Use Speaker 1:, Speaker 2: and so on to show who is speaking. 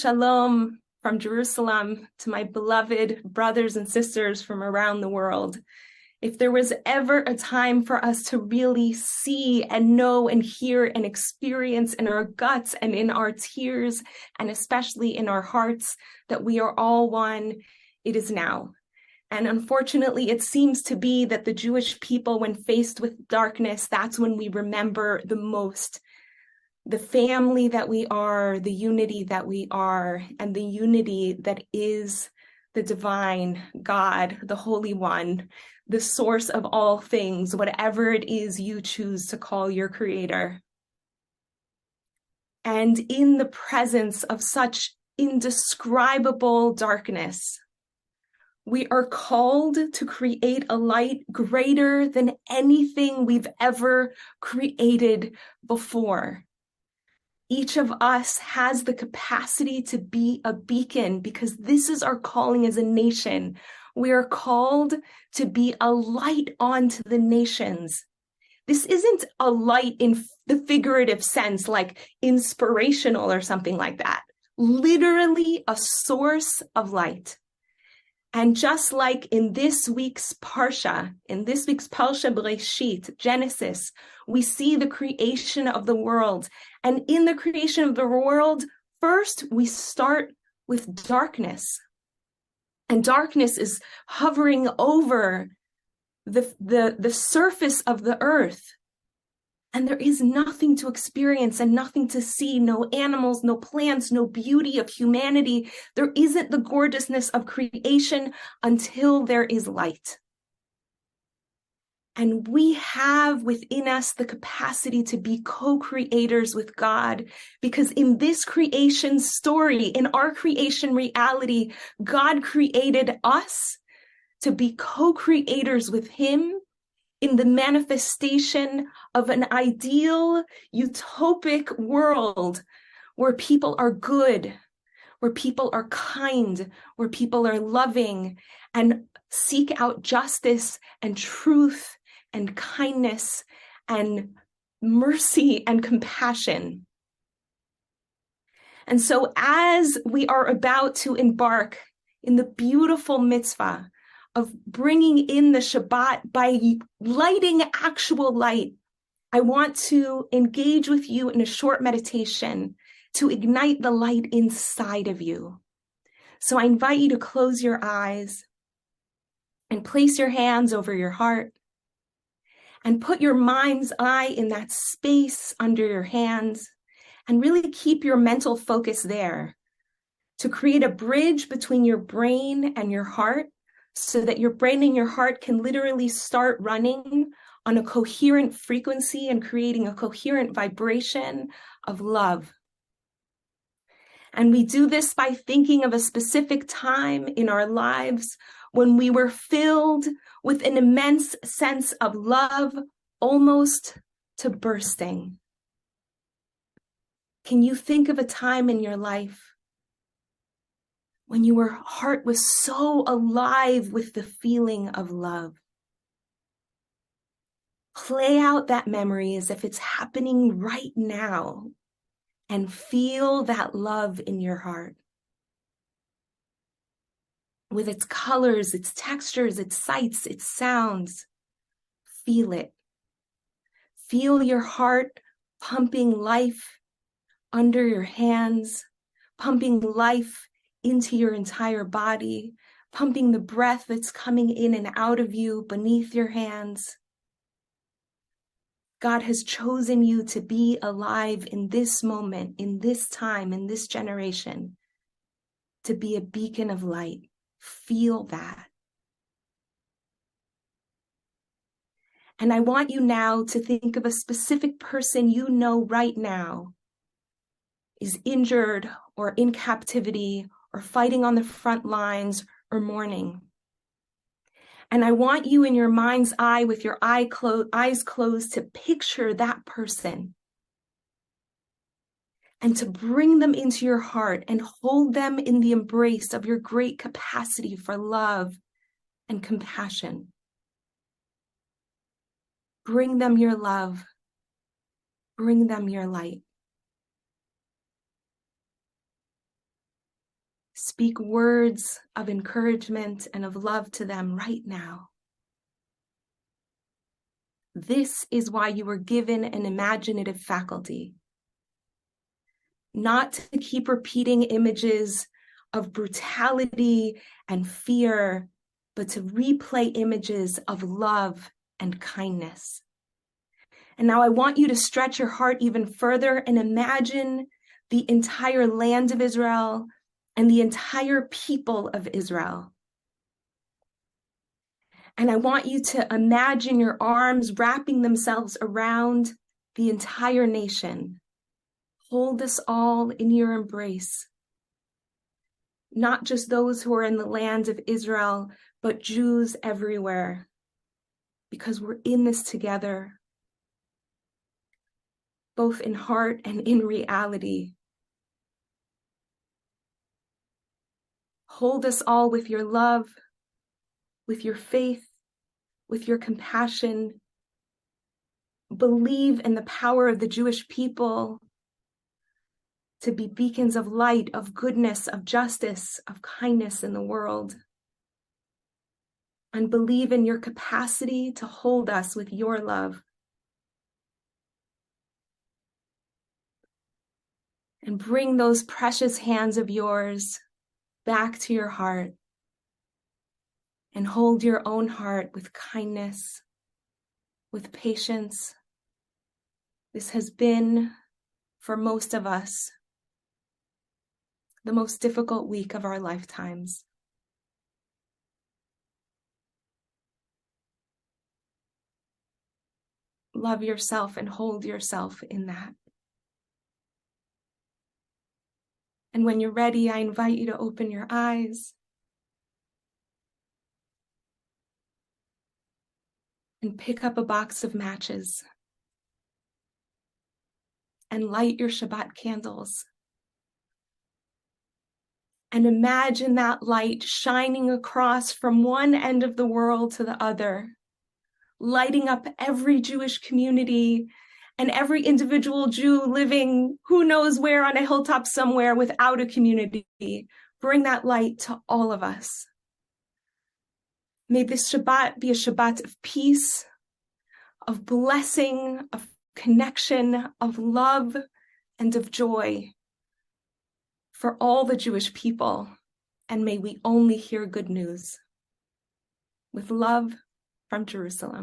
Speaker 1: Shalom from Jerusalem to my beloved brothers and sisters from around the world. If there was ever a time for us to really see and know and hear and experience in our guts and in our tears, and especially in our hearts, that we are all one, it is now. And unfortunately, it seems to be that the Jewish people, when faced with darkness, that's when we remember the most the family that we are, the unity that we are, and the unity that is the divine God, the Holy One, the source of all things, whatever it is you choose to call your creator. And in the presence of such indescribable darkness, we are called to create a light greater than anything we've ever created before. Each of us has the capacity to be a beacon because this is our calling as a nation. We are called to be a light onto the nations. This isn't a light in the figurative sense, like inspirational or something like that. Literally a source of light. And just like in this week's Parsha Bereshit, Genesis, we see the creation of the world. And in the creation of the world, first we start with darkness. And darkness is hovering over the surface of the earth. And there is nothing to experience and nothing to see, no animals, no plants, no beauty of humanity. There isn't the gorgeousness of creation until there is light. And we have within us the capacity to be co-creators with God, because in this creation story, in our creation reality, God created us to be co-creators with Him in the manifestation of an ideal, utopic world where people are good, where people are kind, where people are loving, and seek out justice and truth and kindness and mercy and compassion. And so as we are about to embark in the beautiful mitzvah of bringing in the Shabbat by lighting actual light, I want to engage with you in a short meditation to ignite the light inside of you. So I invite you to close your eyes and place your hands over your heart and put your mind's eye in that space under your hands and really keep your mental focus there to create a bridge between your brain and your heart, so that your brain and your heart can literally start running on a coherent frequency and creating a coherent vibration of love. And we do this by thinking of a specific time in our lives when we were filled with an immense sense of love, almost to bursting. Can you think of a time in your life when your heart was so alive with the feeling of love? Play out that memory as if it's happening right now and feel that love in your heart. With its colors, its textures, its sights, its sounds. Feel it. Feel your heart pumping life under your hands, pumping life into your entire body, pumping the breath that's coming in and out of you beneath your hands. God has chosen you to be alive in this moment, in this time, in this generation, to be a beacon of light. Feel that. And I want you now to think of a specific person you know right now is injured or in captivity or fighting on the front lines or mourning. And I want you in your mind's eye, with your eyes closed, to picture that person and to bring them into your heart and hold them in the embrace of your great capacity for love and compassion. Bring them your love. Bring them your light. Speak words of encouragement and of love to them right now. This is why you were given an imaginative faculty. Not to keep repeating images of brutality and fear, but to replay images of love and kindness. And now I want you to stretch your heart even further and imagine the entire land of Israel and the entire people of Israel. And I want you to imagine your arms wrapping themselves around the entire nation. Hold us all in your embrace. Not just those who are in the land of Israel, but Jews everywhere, because we're in this together, both in heart and in reality. Hold us all with your love, with your faith, with your compassion. Believe in the power of the Jewish people to be beacons of light, of goodness, of justice, of kindness in the world. And believe in your capacity to hold us with your love. And bring those precious hands of yours back to your heart. And hold your own heart with kindness, with patience. This has been, for most of us, the most difficult week of our lifetimes. Love yourself and hold yourself in that. And when you're ready, I invite you to open your eyes and pick up a box of matches and light your Shabbat candles. And imagine that light shining across from one end of the world to the other, lighting up every Jewish community and every individual Jew living who knows where on a hilltop somewhere without a community. Bring that light to all of us. May this Shabbat be a Shabbat of peace, of blessing, of connection, of love, and of joy for all the Jewish people. And may we only hear good news. With love from Jerusalem.